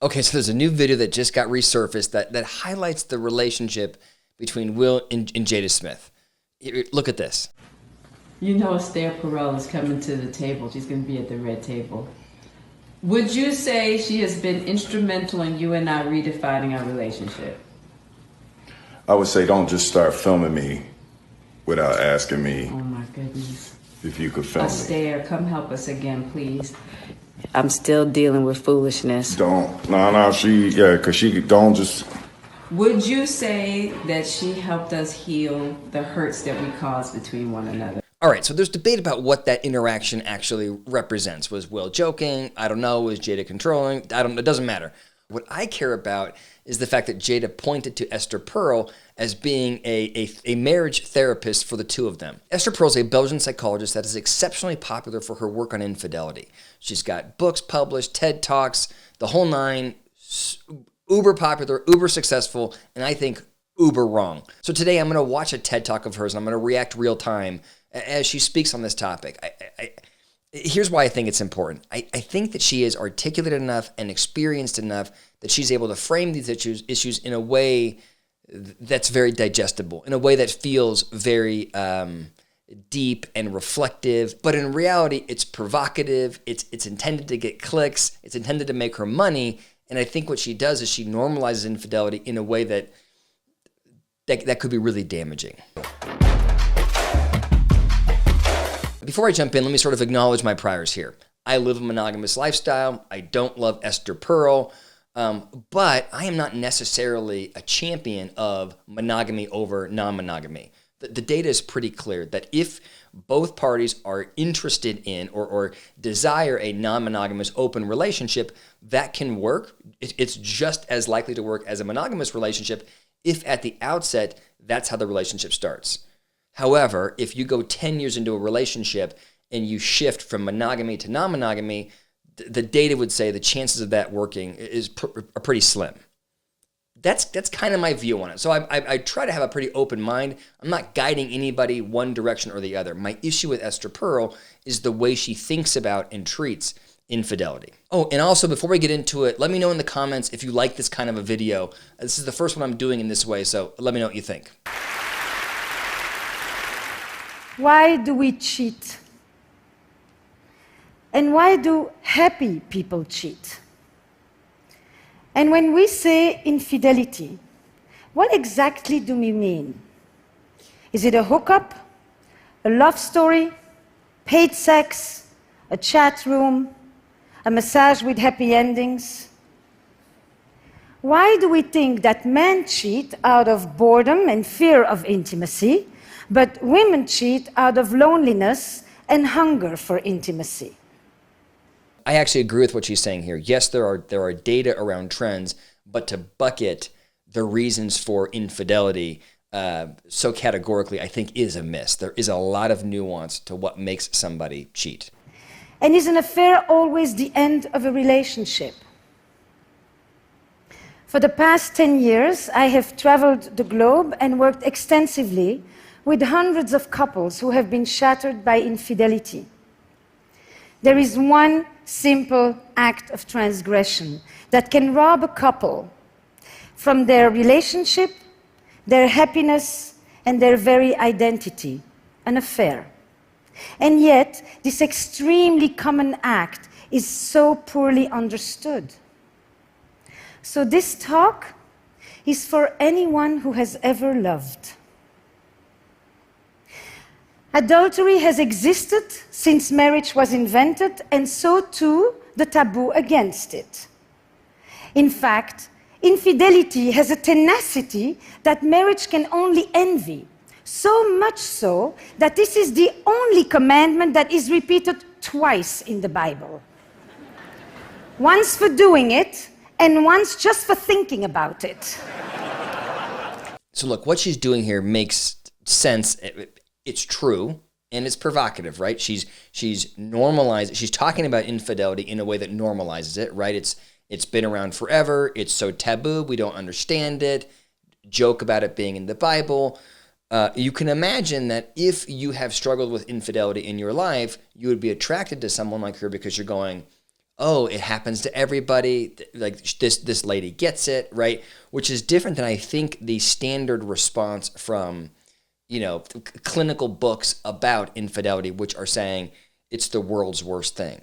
Okay, so there's a new video that just got resurfaced that highlights the relationship between Will and Jada Smith. Look at this. You know Esther Perel is coming to the table. She's going to be at the red table. Would you say she has been instrumental in you and I redefining our relationship? I would say don't just start filming me without asking me. Oh my goodness. If you could film me. Esther, come help us again, please. I'm still dealing with foolishness. Because she don't just... Would you say that she helped us heal the hurts that we caused between one another? All right, so there's debate about what that interaction actually represents. Was Will joking? I don't know. Was Jada controlling? It doesn't matter. What I care about is the fact that Jada pointed to Esther Perel as being a marriage therapist for the two of them. Esther Perel is a Belgian psychologist that is exceptionally popular for her work on infidelity. She's got books published, TED Talks, the whole nine, uber popular, uber successful, and I think uber wrong. So today I'm going to watch a TED Talk of hers and I'm going to react real time as she speaks on this topic. Here's why I think it's important. I think that she is articulate enough and experienced enough that she's able to frame these issues in a way that's very digestible, in a way that feels very deep and reflective. But in reality, it's provocative. It's intended to get clicks. It's intended to make her money. And I think what she does is she normalizes infidelity in a way that could be really damaging. Before I jump in, let me sort of acknowledge my priors here. I live a monogamous lifestyle. I don't love Esther Perel, but I am not necessarily a champion of monogamy over non-monogamy. The data is pretty clear that if both parties are interested in or desire a non-monogamous open relationship, that can work. It's just as likely to work as a monogamous relationship if at the outset, that's how the relationship starts. However, if you go 10 years into a relationship and you shift from monogamy to non-monogamy, the data would say the chances of that working are pretty slim. That's kind of my view on it. So I try to have a pretty open mind. I'm not guiding anybody one direction or the other. My issue with Esther Perel is the way she thinks about and treats infidelity. Oh, and also before we get into it, let me know in the comments if you like this kind of a video. This is the first one I'm doing in this way, so let me know what you think. Why do we cheat? And why do happy people cheat? And when we say infidelity, what exactly do we mean? Is it a hookup, a love story, paid sex, a chat room, a massage with happy endings? Why do we think that men cheat out of boredom and fear of intimacy, but women cheat out of loneliness and hunger for intimacy? I actually agree with what she's saying here. Yes, there are data around trends, but to bucket the reasons for infidelity so categorically, I think is a miss. There is a lot of nuance to what makes somebody cheat. And is an affair always the end of a relationship? For the past 10 years, I have traveled the globe and worked extensively with hundreds of couples who have been shattered by infidelity. There is one simple act of transgression that can rob a couple from their relationship, their happiness, and their very identity, an affair. And yet, this extremely common act is so poorly understood. So this talk is for anyone who has ever loved. Adultery has existed since marriage was invented, and so too the taboo against it. In fact, infidelity has a tenacity that marriage can only envy, so much so that this is the only commandment that is repeated twice in the Bible. Once for doing it, and once just for thinking about it. So look, what she's doing here makes sense. It's true, and it's provocative, right? She's normalized. She's talking about infidelity in a way that normalizes it, right? It's been around forever. It's so taboo. We don't understand it. Joke about it being in the Bible. You can imagine that if you have struggled with infidelity in your life, you would be attracted to someone like her because you're going, oh, it happens to everybody, like this lady gets it, right? Which is different than I think the standard response from, clinical books about infidelity, which are saying it's the world's worst thing.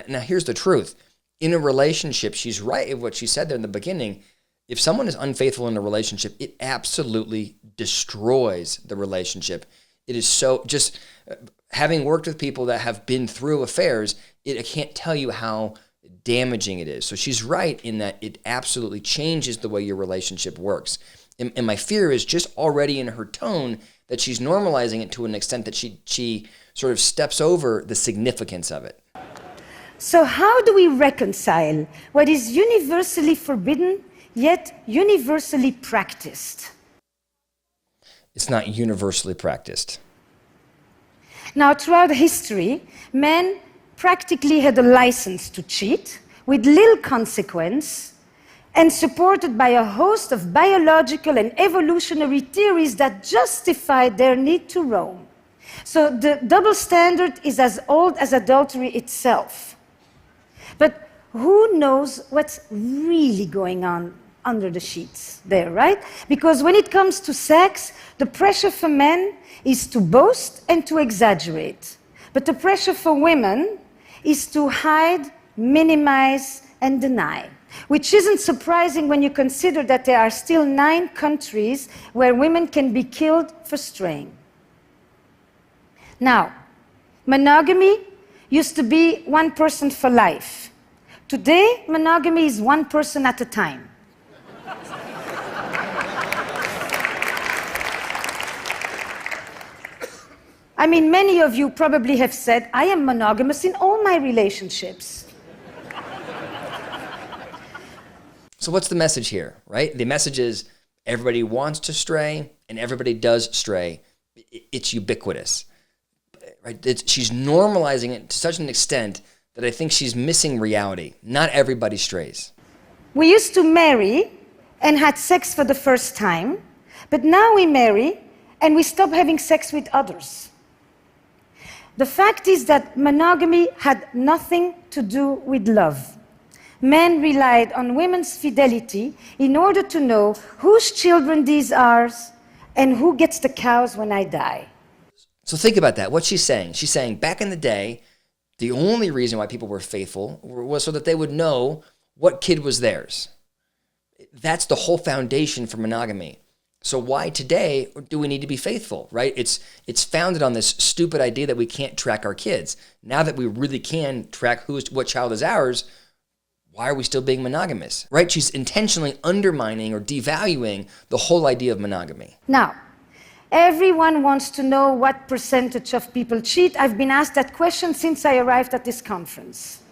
Now here's the truth. In a relationship, she's right in what she said there in the beginning. If someone is unfaithful in a relationship, it absolutely destroys the relationship. It is so, just having worked with people that have been through affairs, I can't tell you how damaging it is. So she's right in that it absolutely changes the way your relationship works. And my fear is just already in her tone that she's normalizing it to an extent that she sort of steps over the significance of it. So how do we reconcile what is universally forbidden, yet universally practiced? It's not universally practiced. Now, throughout history, men practically had a license to cheat with little consequence and supported by a host of biological and evolutionary theories that justified their need to roam. So the double standard is as old as adultery itself. But who knows what's really going on under the sheets there, right? Because when it comes to sex, the pressure for men is to boast and to exaggerate. But the pressure for women is to hide, minimize, and deny, which isn't surprising when you consider that there are still 9 countries where women can be killed for straying. Now, monogamy used to be one person for life. Today, monogamy is one person at a time. I mean, many of you probably have said, I am monogamous in all my relationships. So what's the message here, right? The message is everybody wants to stray and everybody does stray. It's ubiquitous, right? She's normalizing it to such an extent that I think she's missing reality. Not everybody strays. We used to marry and had sex for the first time, but now we marry and we stop having sex with others. The fact is that monogamy had nothing to do with love. Men relied on women's fidelity in order to know whose children these are and who gets the cows when I die. So think about that. What she's saying. She's saying back in the day, the only reason why people were faithful was so that they would know what kid was theirs. That's the whole foundation for monogamy. So why today do we need to be faithful, right? It's founded on this stupid idea that we can't track our kids. Now that we really can track what child is ours, why are we still being monogamous, right? She's intentionally undermining or devaluing the whole idea of monogamy. Now, everyone wants to know what percentage of people cheat. I've been asked that question since I arrived at this conference.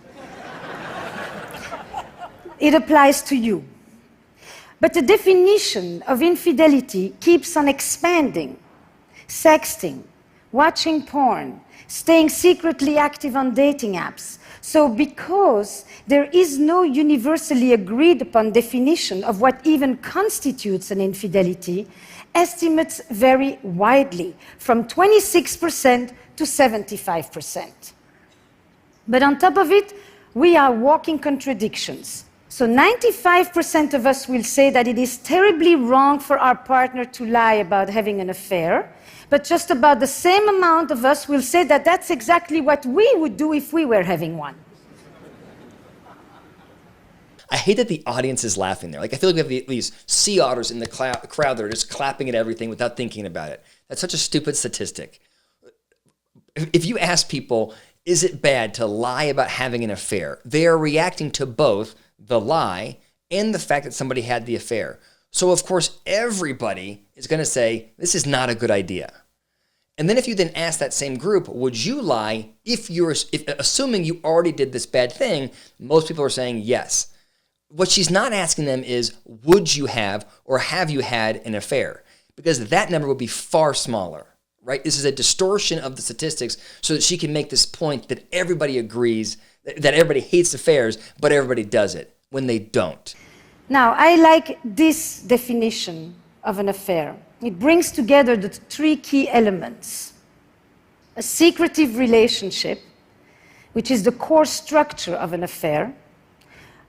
It applies to you. But the definition of infidelity keeps on expanding. Sexting, watching porn, staying secretly active on dating apps. So because there is no universally agreed upon definition of what even constitutes an infidelity, estimates vary widely, from 26% to 75%. But on top of it, we are walking contradictions. So 95% of us will say that it is terribly wrong for our partner to lie about having an affair, but just about the same amount of us will say that that's exactly what we would do if we were having one. I hate that the audience is laughing there. Like, I feel like we have these sea otters in the crowd that are just clapping at everything without thinking about it. That's such a stupid statistic. If you ask people, is it bad to lie about having an affair? They are reacting to both the lie and the fact that somebody had the affair. So, of course, everybody is going to say, this is not a good idea. And then if you then ask that same group, would you lie if assuming you already did this bad thing, most people are saying yes. What she's not asking them is, would you have or have you had an affair? Because that number would be far smaller, right? This is a distortion of the statistics so that she can make this point that everybody agrees, that everybody hates affairs, but everybody does it when they don't. Now, I like this definition of an affair. It brings together the 3 key elements: a secretive relationship, which is the core structure of an affair,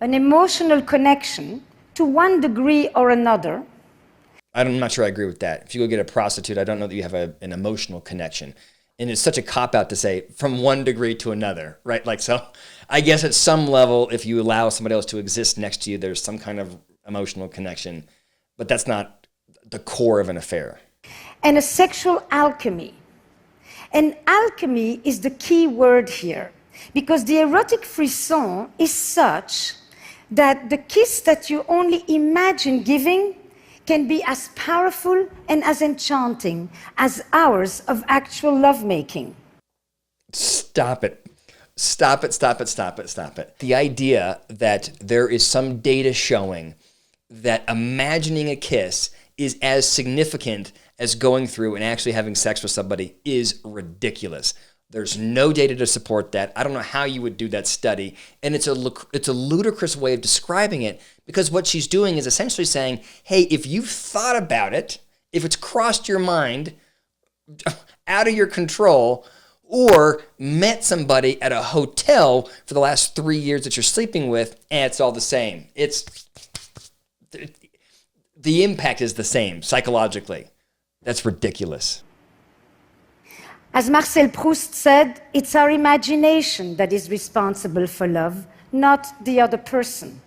an emotional connection to one degree or another. I'm not sure I agree with that. If you go get a prostitute, I don't know that you have an emotional connection. And it's such a cop-out to say from one degree to another, right? Like, so I guess at some level, if you allow somebody else to exist next to you, there's some kind of emotional connection, but that's not the core of an affair. And a sexual alchemy. And alchemy is the key word here, because the erotic frisson is such that the kiss that you only imagine giving can be as powerful and as enchanting as hours of actual lovemaking. Stop it. Stop it, stop it, stop it, stop it. The idea that there is some data showing that imagining a kiss is as significant as going through and actually having sex with somebody is ridiculous. There's no data to support that. I don't know how you would do that study. And it's a ludicrous way of describing it, because what she's doing is essentially saying, hey, if you've thought about it, if it's crossed your mind out of your control, or met somebody at a hotel for the last 3 years that you're sleeping with, and it's all the same. The impact is the same psychologically. That's ridiculous. As Marcel Proust said, it's our imagination that is responsible for love, not the other person.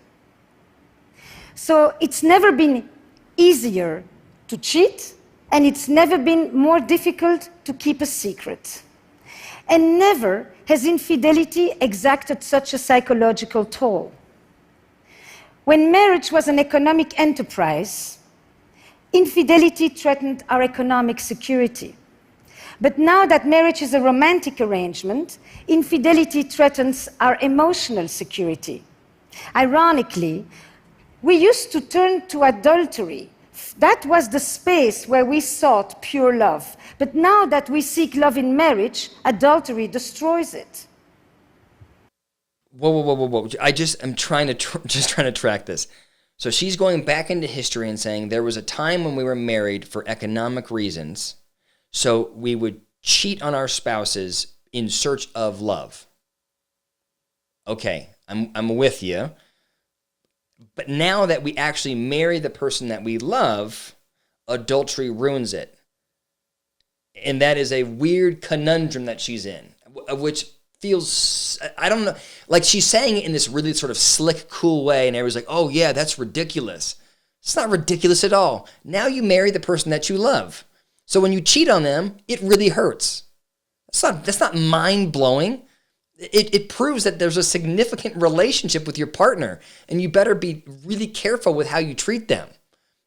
So it's never been easier to cheat, and it's never been more difficult to keep a secret. And never has infidelity exacted such a psychological toll. When marriage was an economic enterprise, infidelity threatened our economic security. But now that marriage is a romantic arrangement, infidelity threatens our emotional security. Ironically, we used to turn to adultery. That was the space where we sought pure love. But now that we seek love in marriage, adultery destroys it. Whoa. I'm trying to track this. So she's going back into history and saying there was a time when we were married for economic reasons, so we would cheat on our spouses in search of love. Okay, I'm with you. But now that we actually marry the person that we love, adultery ruins it. And that is a weird conundrum that she's in, which feels, I don't know, like she's saying it in this really sort of slick, cool way, and everyone's like, oh yeah, that's ridiculous. It's not ridiculous at all. Now you marry the person that you love. So when you cheat on them, it really hurts. That's not mind-blowing. It proves that there's a significant relationship with your partner, and you better be really careful with how you treat them.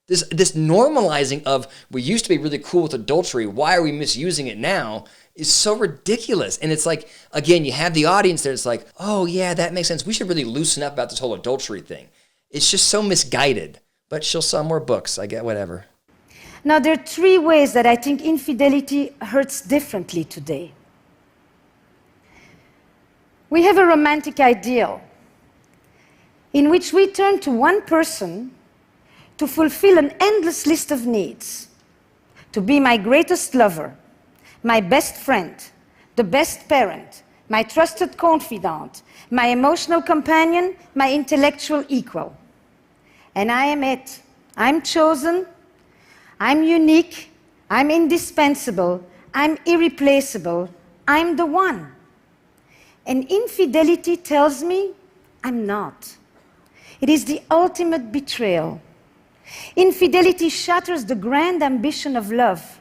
This normalizing of, we used to be really cool with adultery, why are we misusing it now, is so ridiculous. And it's like, again, you have the audience there, it's like, oh yeah, that makes sense. We should really loosen up about this whole adultery thing. It's just so misguided. But she'll sell more books, I get whatever. Now, there are 3 ways that I think infidelity hurts differently today. We have a romantic ideal in which we turn to one person to fulfill an endless list of needs, to be my greatest lover, my best friend, the best parent, my trusted confidant, my emotional companion, my intellectual equal. And I am it. I'm chosen, I'm unique, I'm indispensable, I'm irreplaceable, I'm the one. And infidelity tells me I'm not. It is the ultimate betrayal. Infidelity shatters the grand ambition of love.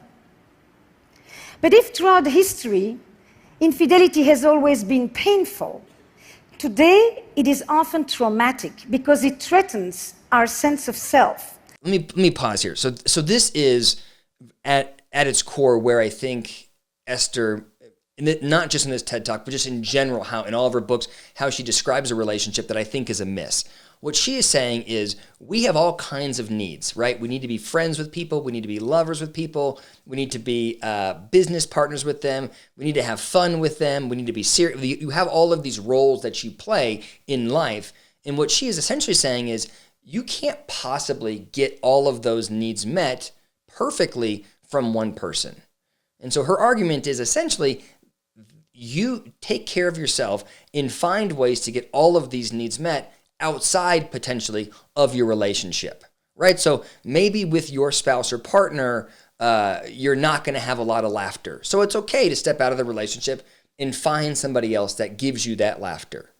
But if throughout history, infidelity has always been painful, today it is often traumatic because it threatens our sense of self. Let me pause here. So this is at its core where I think Esther, not just in this TED Talk, but just in general, how in all of her books, how she describes a relationship that I think is a miss. What she is saying is we have all kinds of needs, right? We need to be friends with people. We need to be lovers with people. We need to be business partners with them. We need to have fun with them. We need to be serious. You have all of these roles that you play in life. And what she is essentially saying is you can't possibly get all of those needs met perfectly from one person. And so her argument is essentially you take care of yourself and find ways to get all of these needs met outside potentially of your relationship, right? So maybe with your spouse or partner, you're not going to have a lot of laughter. So it's okay to step out of the relationship and find somebody else that gives you that laughter.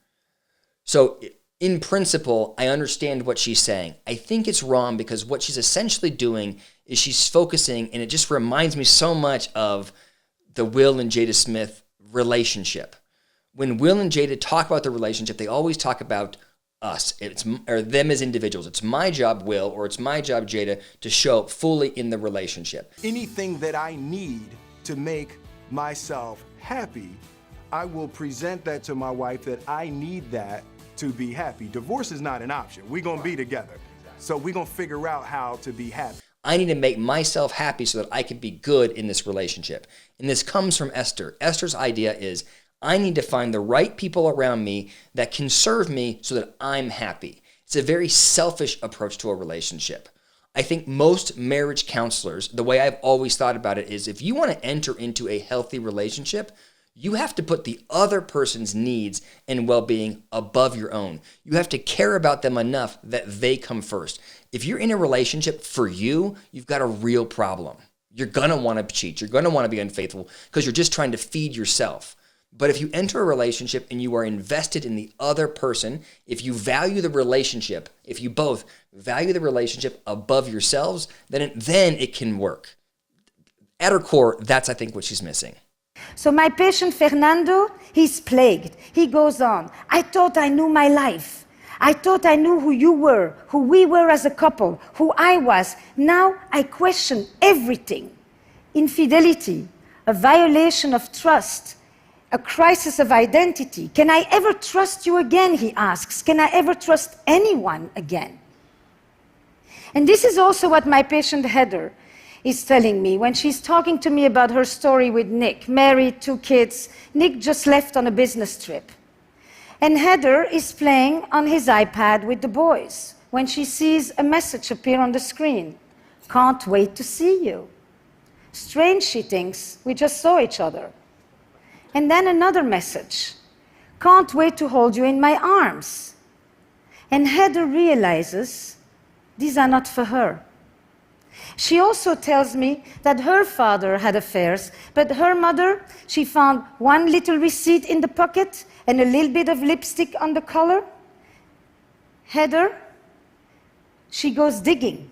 So in principle, I understand what she's saying. I think it's wrong because what she's essentially doing is she's focusing, and it just reminds me so much of the Will and Jada Smith relationship. When Will and Jada talk about the relationship, they always talk about us, or them as individuals. It's my job, Will, or it's my job, Jada, to show up fully in the relationship. Anything that I need to make myself happy, I will present that to my wife that I need that to be happy. Divorce is not an option. We're going to be together. So we're going to figure out how to be happy. I need to make myself happy so that I can be good in this relationship. And this comes from Esther. Esther's idea is, I need to find the right people around me that can serve me so that I'm happy. It's a very selfish approach to a relationship. I think most marriage counselors, the way I've always thought about it is, if you want to enter into a healthy relationship, you have to put the other person's needs and well-being above your own. You have to care about them enough that they come first. If you're in a relationship for you, you've got a real problem. You're going to want to cheat. You're going to want to be unfaithful because you're just trying to feed yourself. But if you enter a relationship and you are invested in the other person, if you value the relationship, if you both value the relationship above yourselves, then it can work. At her core, that's, I think, what she's missing. So my patient Fernando, he's plagued. He goes on. I thought I knew my life. I thought I knew who you were, who we were as a couple, who I was. Now I question everything. Infidelity, a violation of trust, a crisis of identity. Can I ever trust you again, he asks. Can I ever trust anyone again? And this is also what my patient Heather is telling me when she's talking to me about her story with Nick, married, 2 kids. Nick just left on a business trip. And Heather is playing on his iPad with the boys when she sees a message appear on the screen. Can't wait to see you. Strange, she thinks, we just saw each other. And then another message. Can't wait to hold you in my arms. And Heather realizes these are not for her. She also tells me that her father had affairs, but her mother, she found one little receipt in the pocket and a little bit of lipstick on the collar. Heather, she goes digging,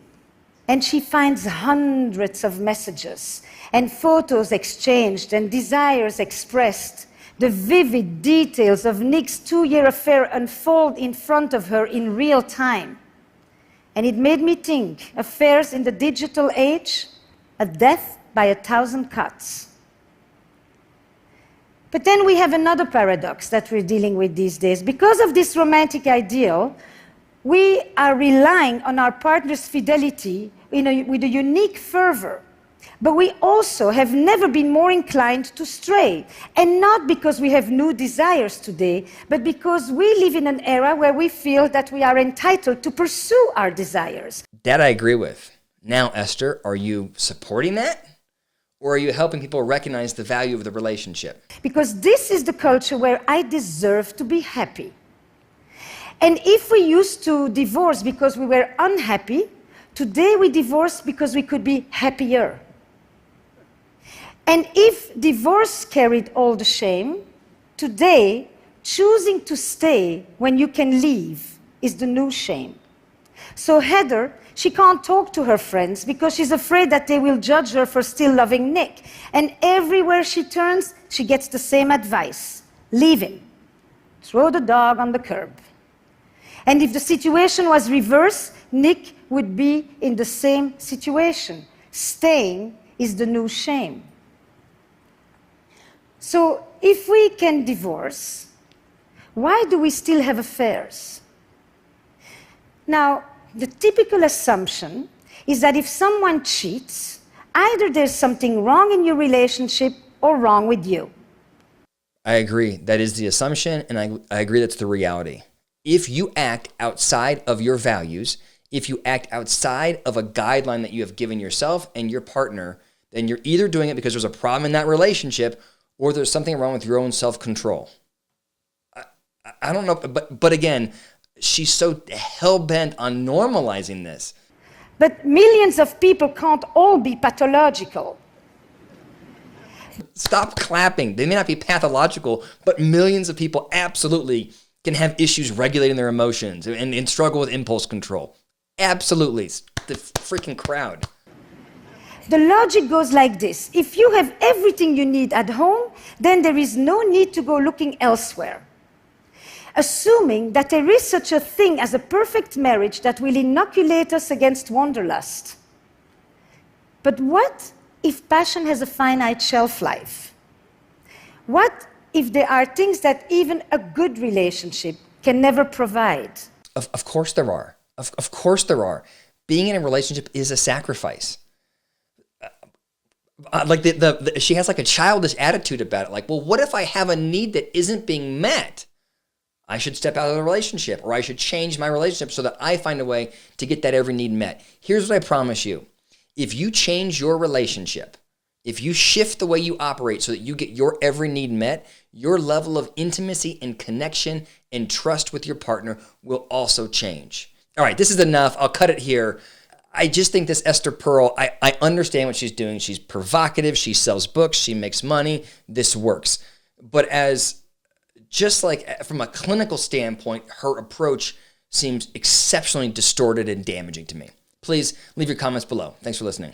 and she finds hundreds of messages and photos exchanged and desires expressed. The vivid details of Nick's 2-year affair unfold in front of her in real time. And it made me think, affairs in the digital age, a death by 1,000 cuts. But then we have another paradox that we're dealing with these days. Because of this romantic ideal, we are relying on our partner's fidelity with a unique fervor. But we also have never been more inclined to stray. And not because we have new desires today, but because we live in an era where we feel that we are entitled to pursue our desires. That I agree with. Now, Esther, are you supporting that? Or are you helping people recognize the value of the relationship? Because this is the culture where I deserve to be happy. And if we used to divorce because we were unhappy, today we divorce because we could be happier. And if divorce carried all the shame, today, choosing to stay when you can leave is the new shame. So Heather, she can't talk to her friends because she's afraid that they will judge her for still loving Nick. And everywhere she turns, she gets the same advice. Leave him. Throw the dog on the curb. And if the situation was reversed, Nick would be in the same situation. Staying is the new shame. So if we can divorce, why do we still have affairs? Now, the typical assumption is that if someone cheats, either there's something wrong in your relationship or wrong with you. I agree. That is the assumption, and I agree that's the reality. If you act outside of your values, if you act outside of a guideline that you have given yourself and your partner, then you're either doing it because there's a problem in that relationship, or there's something wrong with your own self-control. I don't know, but again, she's so hell-bent on normalizing this. But millions of people can't all be pathological. Stop clapping. They may not be pathological, but millions of people absolutely can have issues regulating their emotions and struggle with impulse control. Absolutely. It's the freaking crowd. The logic goes like this. If you have everything you need at home, then there is no need to go looking elsewhere. Assuming that there is such a thing as a perfect marriage that will inoculate us against wanderlust. But what if passion has a finite shelf life? What if there are things that even a good relationship can never provide? Of course there are. Of course there are. Being in a relationship is a sacrifice. Like she has like a childish attitude about it. Like, well, what if I have a need that isn't being met? I should step out of the relationship, or I should change my relationship so that I find a way to get that every need met. Here's what I promise you. If you change your relationship, if you shift the way you operate so that you get your every need met, your level of intimacy and connection and trust with your partner will also change. All right, this is enough. I'll cut it here. I just think this Esther Perel, I understand what she's doing. She's provocative. She sells books. She makes money. This works. But just like from a clinical standpoint, her approach seems exceptionally distorted and damaging to me. Please leave your comments below. Thanks for listening.